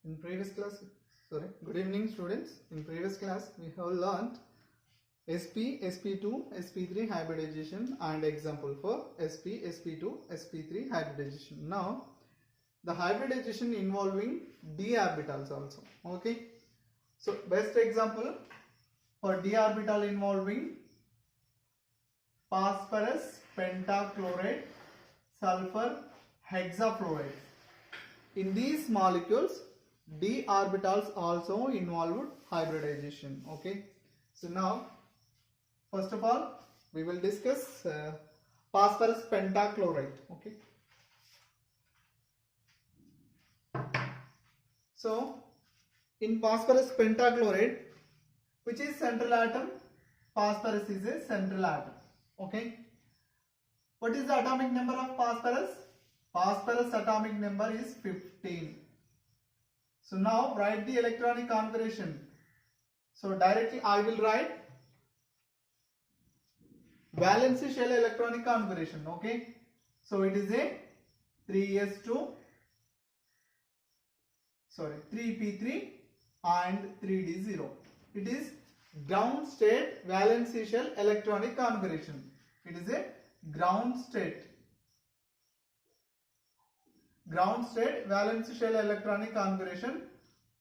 In previous class, good evening students. In previous class, we have learnt sp, sp2, sp3 hybridization and example for sp, sp2, sp3 hybridization. Now, the hybridization involving d orbitals also. Okay. So, best example for d orbital involving phosphorus pentachloride, sulfur hexafluoride. In these molecules, d orbitals also involved hybridization. Okay. So now, first of all, we will discuss phosphorus pentachloride. Okay. So, in phosphorus pentachloride, which is central atom? Phosphorus is a central atom. Okay. What is the atomic number of phosphorus? Phosphorus atomic number is 15. So now write the electronic configuration. So directly I will write valency shell electronic configuration. Okay. So it is a 3p3 and 3d0. It is ground state valency shell electronic configuration. It is a ground state valence shell electronic configuration.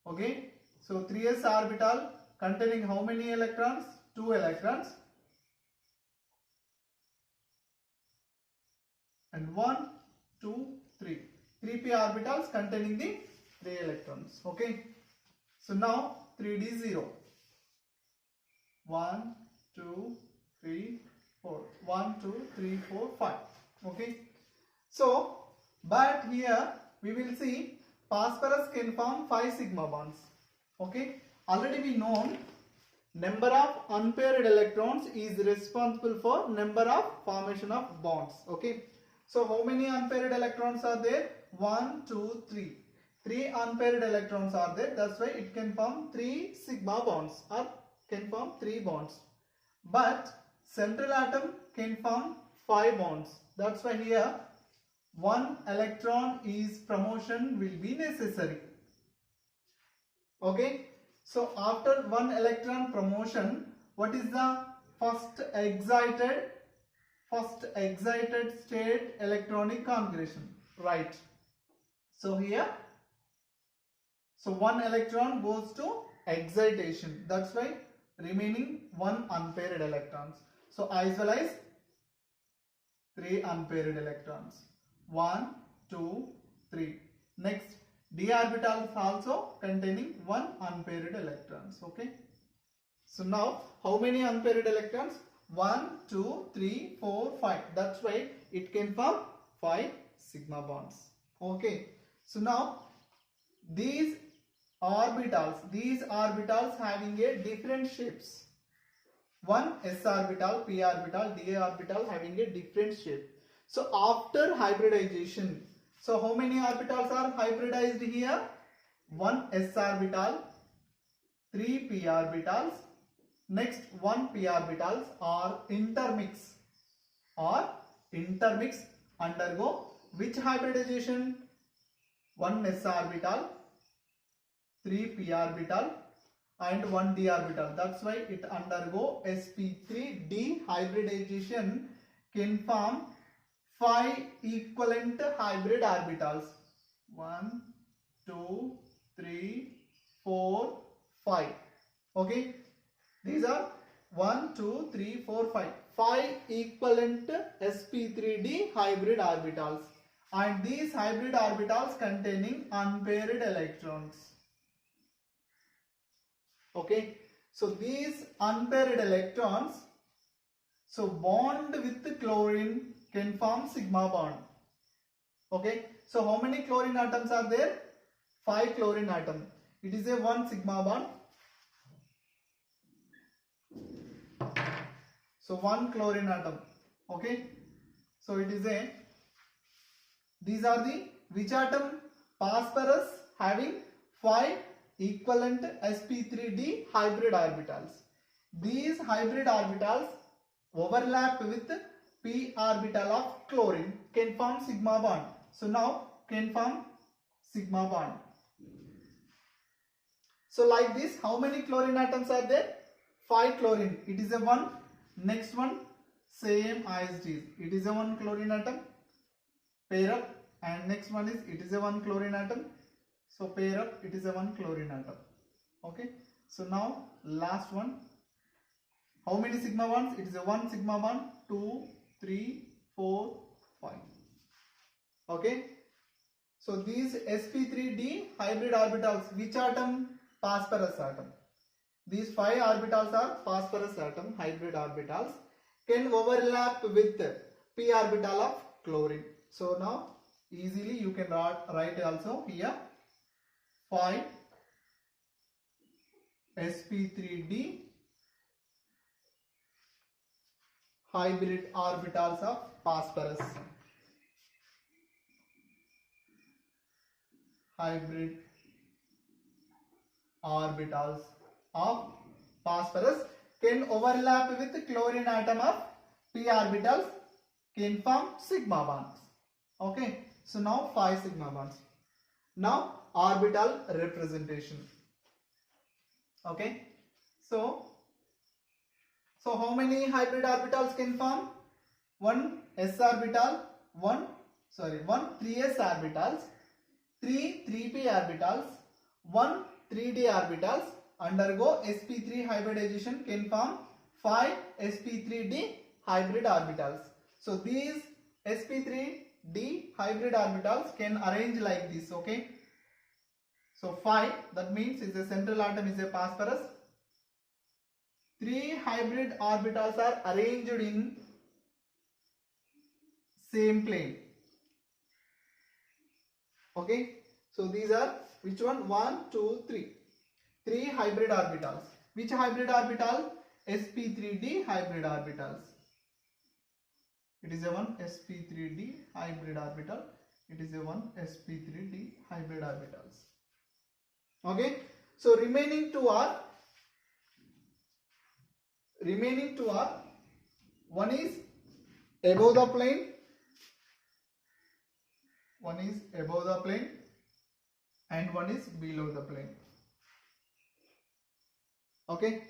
Okay. So 3s orbital containing how many electrons? 2 electrons. And 1, 2, 3. 3p orbitals containing the 3 electrons. Okay. So now 3d0. 1, 2, 3, 4. 1, 2, 3, 4, 5. Okay. So, but here we will see phosphorus can form 5 sigma bonds. Okay. Already we know number of unpaired electrons is responsible for number of formation of bonds. Okay. So how many unpaired electrons are there? 1, 2, 3. 3 unpaired electrons are there. That's why it can form 3 sigma bonds or can form 3 bonds. But central atom can form 5 bonds. That's why here 1 electron is promotion will be necessary. Okay. So after 1 electron promotion, what is the first excited state electronic configuration? Right. So here, so 1 electron goes to excitation. That's why remaining 1 unpaired electrons. So isolate 3 unpaired electrons. 1, 2, 3. Next, d orbitals also containing 1 unpaired electrons. Okay. So now, how many unpaired electrons? 1, 2, 3, 4, 5. That's why it can form 5 sigma bonds. Okay. So now, these orbitals having a different shapes. One s orbital, p orbital, d orbital having a different shape. So after hybridization, so how many orbitals are hybridized here? 1 s orbital, 3 p orbitals, next 1 p orbitals are intermix undergo which hybridization? 1 s orbital, 3 p orbital and 1 d orbital. That's why it undergo sp3d hybridization can form 5 equivalent hybrid orbitals. 1, 2, 3, 4, 5. Okay. These are 1, 2, 3, 4, 5. 5 equivalent sp3d hybrid orbitals. And these hybrid orbitals containing unpaired electrons. Okay. So these unpaired electrons, so bond with chlorine can form sigma bond. Okay. So how many chlorine atoms are there? 5 chlorine atom. It is a 1 sigma bond. So 1 chlorine atom. Okay. So it is a, these are the which atom? Phosphorus having 5 equivalent sp3d hybrid orbitals. These hybrid orbitals overlap with p orbital of chlorine can form sigma bond. So now can form sigma bond. So like this, how many chlorine atoms are there? 5 chlorine. It is a 1. Next one, same as this. It is a 1 chlorine atom. Pair up. And next one is, it is a 1 chlorine atom. So pair up, it is a 1 chlorine atom. Okay. So now last one. How many sigma bonds? It is a 1 sigma bond, 2, 3, 4, 5. Okay. So these sp3d hybrid orbitals, which atom? Phosphorus atom. These 5 orbitals are phosphorus atom hybrid orbitals, can overlap with p orbital of chlorine. So now easily you can write also here 5 sp3d hybrid orbitals of phosphorus. Hybrid orbitals of phosphorus can overlap with the chlorine atom of p orbitals, can form sigma bonds. Okay. So now 5 sigma bonds. Now orbital representation. Okay. So how many hybrid orbitals can form? 1 s orbital, 1 3s orbitals, 3 3p orbitals, 1 3d orbitals undergo sp3 hybridization, can form 5 sp3d hybrid orbitals. So these sp3d hybrid orbitals can arrange like this. Okay. So 5, that means is a central atom is a phosphorus. 3 hybrid orbitals are arranged in same plane. Okay. So these are which one? 1, 2, 3. 3 hybrid orbitals. Which hybrid orbital? sp3d hybrid orbitals. It is a 1 sp3d hybrid orbital. It is a 1 sp3d hybrid orbitals. Okay. So remaining two are one is above the plane, and one is below the plane. Okay.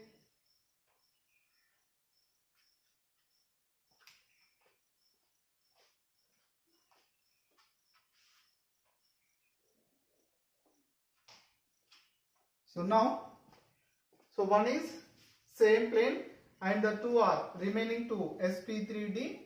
So now, one is same plane and the two are remaining two sp3d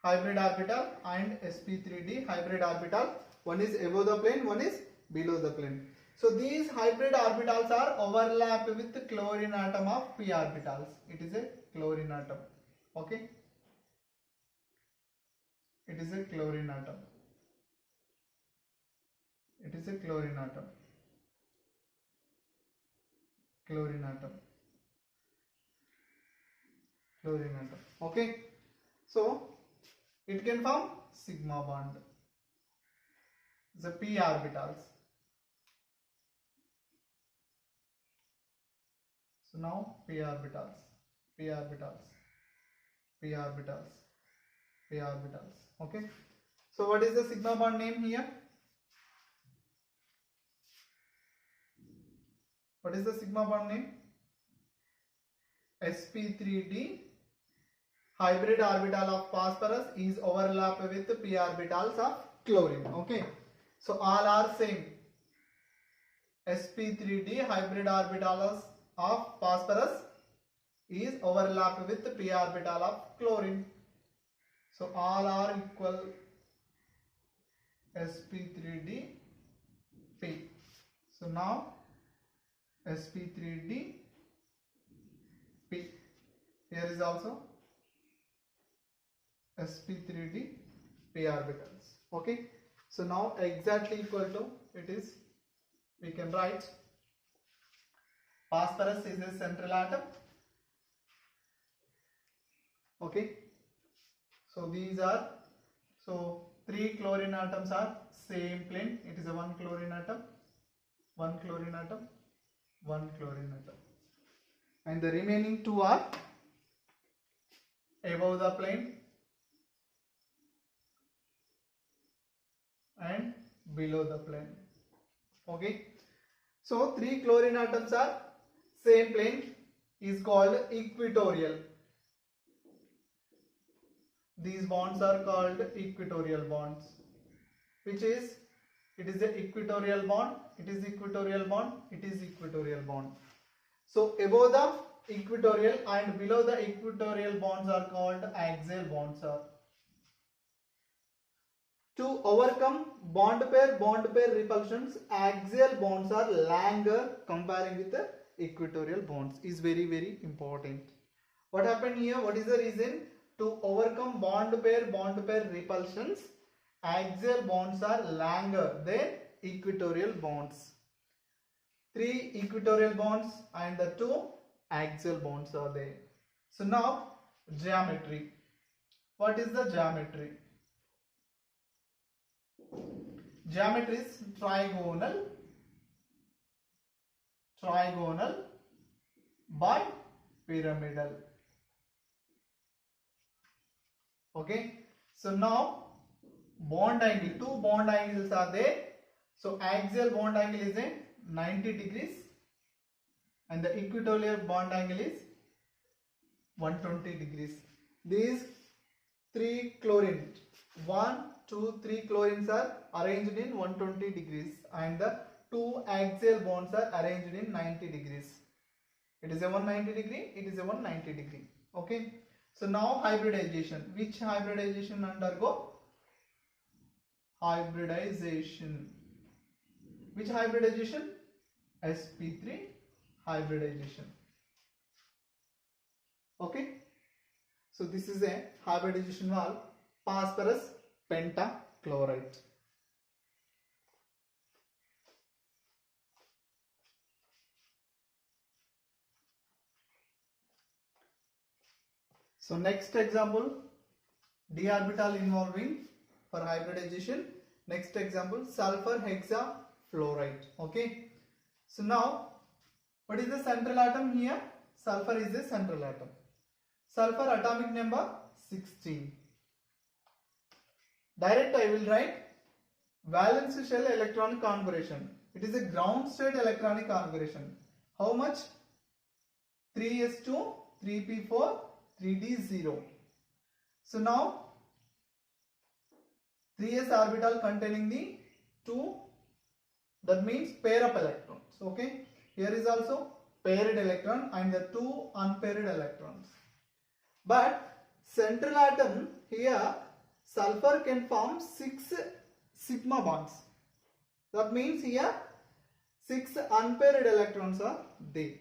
hybrid orbital and sp3d hybrid orbital. One is above the plane, one is below the plane. So these hybrid orbitals are overlapped with the chlorine atom of p orbitals. It is a chlorine atom. Okay. It is a chlorine atom. It is a chlorine atom. Chlorine atom. Chlorine atom. Okay. So it can form sigma bond. The p orbitals. So now p orbitals, p orbitals, p orbitals, p orbitals. Okay. So what is the sigma bond name here? What is the sigma bond name? sp3d hybrid orbital of phosphorus is overlapped with p orbitals of chlorine. Okay. So all are same. sp3d hybrid orbitals of phosphorus is overlapped with p orbital of chlorine. So all are equal sp3d p. So now sp3d p. Here is also sp3d p orbitals. Okay. So now exactly equal to it is, we can write phosphorus is a central atom. Okay. So these are, so 3 chlorine atoms are same plane. It is a 1 chlorine atom, 1 chlorine atom, 1 chlorine atom. And the remaining two are above the plane and below the plane. Okay. So 3 chlorine atoms are same plane is called equatorial. These bonds are called equatorial bonds. Which is, it is the equatorial bond, it is equatorial bond, it is equatorial bond. So above the equatorial and below the equatorial bonds are called axial bonds. To overcome bond pair repulsions, axial bonds are longer comparing with the equatorial bonds is very important. What happened here? What is the reason? To overcome bond pair repulsions, axial bonds are longer than equatorial bonds. 3 equatorial bonds and the 2 axial bonds are there. So now geometry. What is the geometry? Geometry is trigonal, bipyramidal. Okay. So now bond angle, 2 bond angles are there. So axial bond angle is a 90 degrees and the equatorial bond angle is 120 degrees. These 3 chlorine, 1, 2, 3 chlorines are arranged in 120 degrees and the 2 axial bonds are arranged in 90 degrees. It is a 190 degree, it is a 190 degree. Okay. So now hybridization. Which hybridization undergo? Hybridization. Which hybridization? sp3 hybridization. Okay. So this is a hybridization valve, phosphorus pentachloride. So next example, d orbital involving for hybridization. Next example, sulfur hexafluoride. Okay. So now, what is the central atom here? Sulfur is the central atom. Sulfur atomic number 16. Direct I will write valence shell electronic configuration. It is a ground state electronic configuration. How much? 3s2, 3p4, 3d0. So now 3s orbital containing the 2, that means pair of electrons. Okay. Here is also paired electron and the 2 unpaired electrons. But central atom here, sulfur can form 6 sigma bonds. That means here 6 unpaired electrons are there.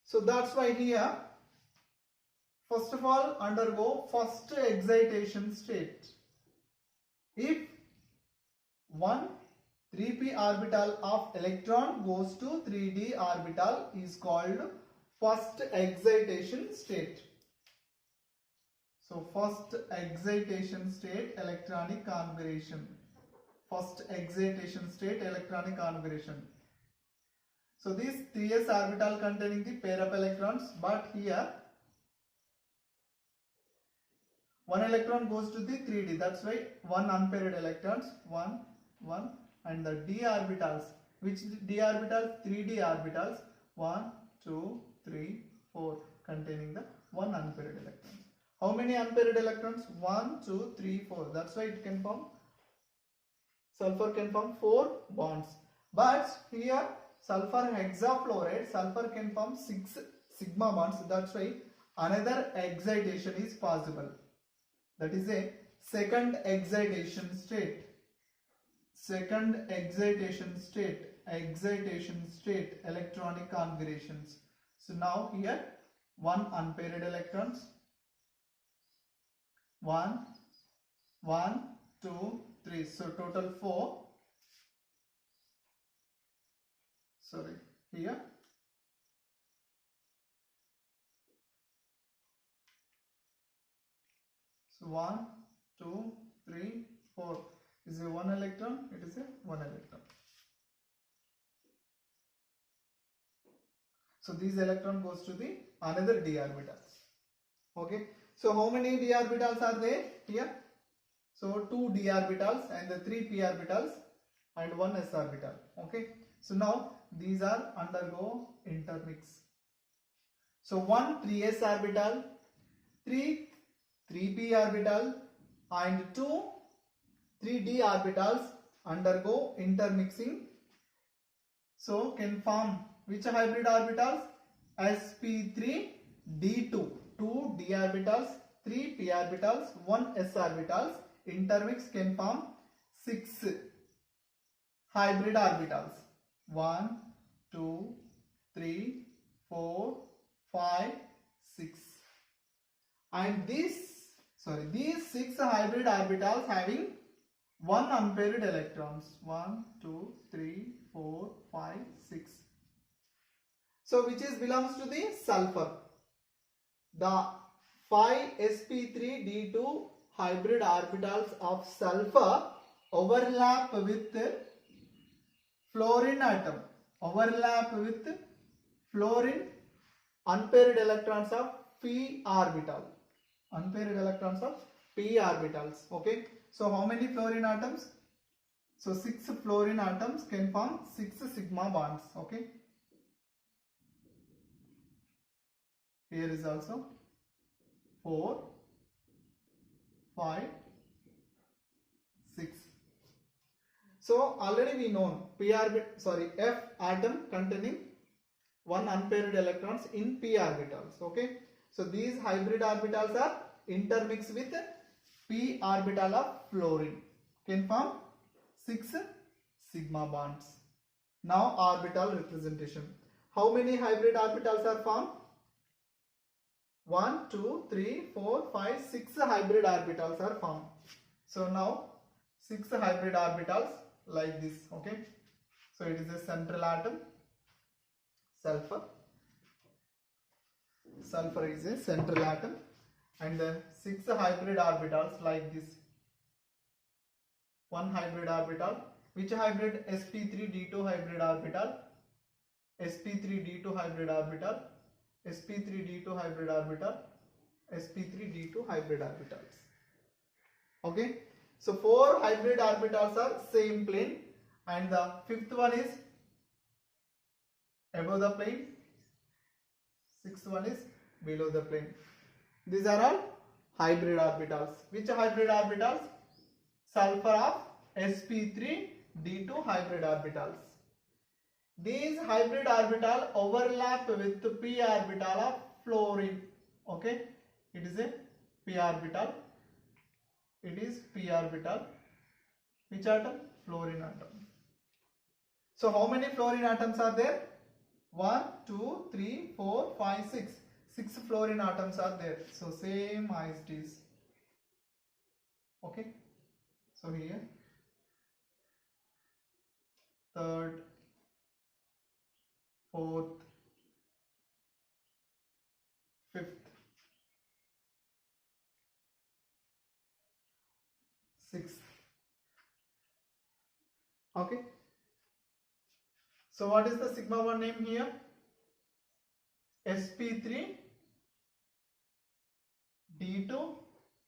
So that's why here, first of all, undergo first excitation state. If 1 3p orbital of electron goes to 3d orbital is called first excitation state. So first excitation state electronic configuration. First excitation state electronic configuration. So this 3s orbital containing the pair of electrons, but here 1 electron goes to the 3d, that's why 1 unpaired electrons, 1, 1, and the d orbitals, which d orbitals? 3d orbitals, 1, 2, 3, 4, containing the 1 unpaired electrons. How many unpaired electrons? 1, 2, 3, 4. That's why it can form, sulfur can form 4 bonds. But here sulfur hexafluoride, sulfur can form 6 sigma bonds. That's why another excitation is possible. That is a second excitation state. Second excitation state, electronic configurations. So now here 1 unpaired electrons, 1, 2, 3. So total 4. Sorry, here. So 1, 2, 3, 4. Is a 1 electron? It is a 1 electron. So this electron goes to the another d orbitals. Okay. So how many d orbitals are there here? So 2 d orbitals and the 3 p orbitals and one s orbital. Okay, so now these are undergo intermix. So one 3s orbital, three 3p orbital, and two 3d orbitals undergo intermixing. So can form which hybrid orbitals? sp3d2, two d orbitals, three p orbitals, one s orbitals intermix can form 6 hybrid orbitals. 1, 2, 3, 4, 5, 6. And these 6 hybrid orbitals having one unpaired electrons. 1, 2, 3, 4, 5, 6. So which is belongs to the sulfur. The 5 sp3d2 hybrid orbitals of sulfur overlap with fluorine atom. Overlap with fluorine unpaired electrons of p orbital. Unpaired electrons of p orbitals. Okay. So how many fluorine atoms? So 6 fluorine atoms can form 6 sigma bonds. Okay. Here is also 4, 5, 6. So already we know F atom containing one unpaired electrons in p orbitals. Okay. So these hybrid orbitals are intermixed with p orbital of fluorine. Can form 6 sigma bonds. Now orbital representation. How many hybrid orbitals are formed? 1, 2, 3, 4, 5, 6 hybrid orbitals are formed. So now 6 hybrid orbitals like this. Okay. So it is a central atom, sulfur. Sulfur is a central atom, and then 6 hybrid orbitals like this. One hybrid orbital. Which hybrid? sp3d2 hybrid orbital, sp3d2 hybrid orbital, sp3d2 hybrid orbital, sp3d2 hybrid orbitals. Okay. So 4 hybrid orbitals are same plane, and the 5th one is above the plane, 6th one is below the plane. These are all hybrid orbitals. Which hybrid orbitals? Sulfur of sp3d2 hybrid orbitals. These hybrid orbital overlap with the p orbital of fluorine. Okay, it is a p orbital. It is p orbital. Which atom? Fluorine atom. So how many fluorine atoms are there? 1, 2, 3, 4, 5, 6. 6 fluorine atoms are there. So same as it is. Okay. So here, third, fourth, fifth, sixth. Okay. So what is the sigma bond name here? sp3d2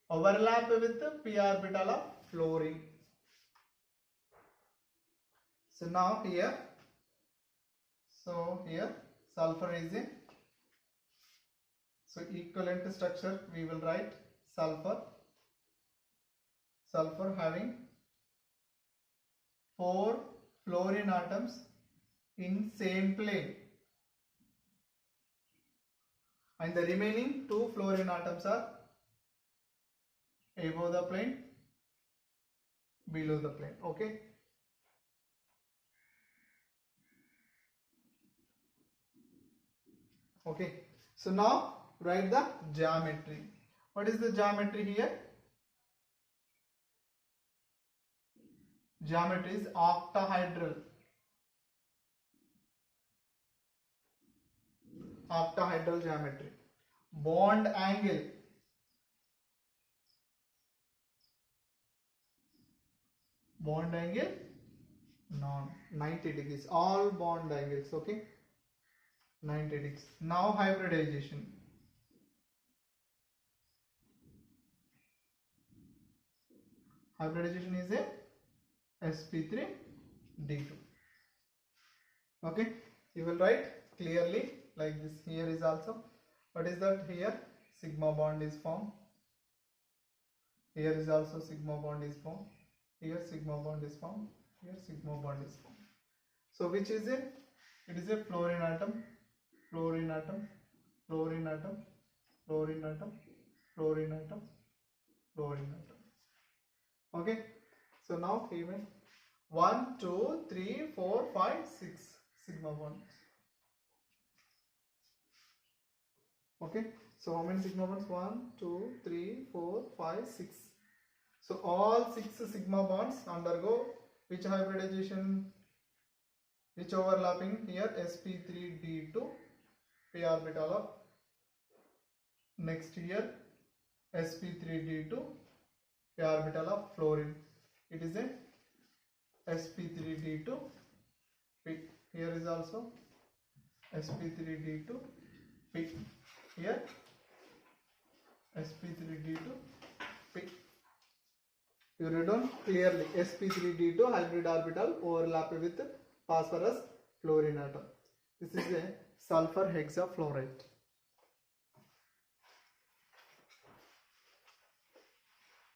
overlap with the p orbital of fluorine. So now here sulfur is a, so equivalent structure we will write sulfur having 4 fluorine atoms in same plane, and the remaining 2 fluorine atoms are above the plane, below the plane. Okay. Okay. So now write the geometry. What is the geometry here? Geometry is octahedral. Octahedral geometry. Bond angle. Bond angle 90 degrees. All bond angles. Okay. 90 degrees. Now hybridization. Hybridization is a sp3 D2. Okay, you will write clearly like this. Here is also, what is that? Here sigma bond is formed. Here is also sigma bond is formed. Here sigma bond is formed. Here sigma bond is formed. So which is it? It is a fluorine atom, fluorine atom, fluorine atom, fluorine atom, fluorine atom, fluorine atom. Okay. So now even 1, 2, 3, 4, 5, 6 sigma bonds. Okay. So how many sigma bonds? 1, 2, 3, 4, 5, 6. So all 6 sigma bonds undergo which hybridization? Which overlapping? Here sp3d2 p orbital of, next here sp3d2 p orbital of fluorine. It is a sp3d2 p. Here is also sp3d2 p. Here sp3d2 p. You read on clearly. sp3d2 hybrid orbital overlap with phosphorus fluorine atom. This is a sulfur hexafluoride.